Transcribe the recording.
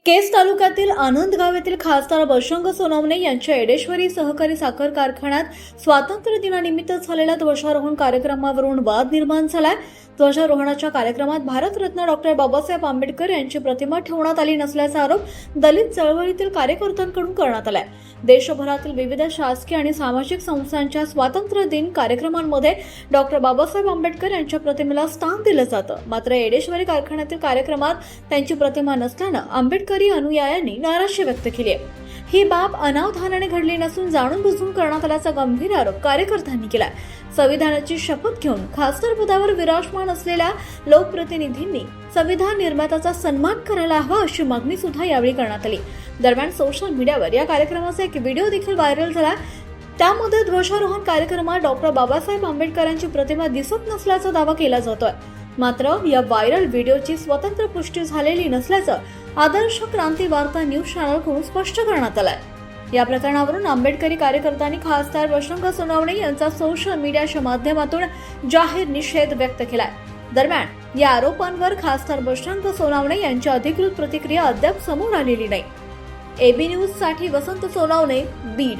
केस तालुक्यातील आनंदगाव येथील खासदार बजरंग सोनवणे यांच्या येडेश्वरी सहकारी साखर कारखान्यात स्वातंत्र्य दिनानिमित्त झालेल्या ध्वजारोहण कार्यक्रमावरून वाद निर्माण झालाय। ध्वजारोहणाच्या कार्यक्रमात भारतरत्न डॉक्टर बाबासाहेब आंबेडकर यांची प्रतिमा ठेवण्यात आली नसल्याचा आरोप दलित चळवळीतील कार्यकर्त्यांकडून करण्यात आलाय। देशभरातील विविध शासकीय आणि सामाजिक संस्थांच्या स्वातंत्र्य दिन कार्यक्रमांमध्ये डॉक्टर बाबासाहेब आंबेडकर यांच्या प्रतिमेला स्थान दिलं जातं, मात्र येडेश्वरी कारखान्यातील कार्यक्रमात त्यांची प्रतिमा नसल्यानं आंबेडकरी अनुयायांनी नाराजी व्यक्त केली आहे। ही बाब अनावधानाने घडली नसून जाणून बुजून करण्यात आल्याचा गंभीर आरोप कार्यकर्त्यांनी केलाय। संविधानाची शपथ घेऊन खासदार पदावर विराजमान असलेल्या लोकप्रतिनिधींनी संविधान निर्मात्याचा सन्मान करायला हवा अशी मागणी सुद्धा यावेळी करण्यात आली। दरम्यान सोशल मीडियावर या कार्यक्रमाचा एक व्हिडिओ देखील व्हायरल झाला। त्यामध्ये ध्वजारोहण कार्यक्रमात डॉक्टर बाबासाहेब आंबेडकरांची प्रतिमा दिसत नसल्याचा दावा केला जातोय, मात्र या व्हायरल व्हिडिओची स्वतंत्र पुष्टी झालेली नसल्याचं आदर्श क्रांती वार्ता न्यूज चॅनलकडून स्पष्ट करण्यात आलंय। या प्रकरणावरून आंबेडकरी कार्यकर्त्यांनी खासदार बजरंग सोनवणे यांचा सोशल मीडियाच्या माध्यमातून जाहीर निषेध व्यक्त केलाय। दरम्यान या आरोपांवर खासदार बजरंग सोनवणे यांची अधिकृत प्रतिक्रिया अद्याप समोर आलेली नाही। एबी न्यूज साठी वसंत सोनवणे, बीड।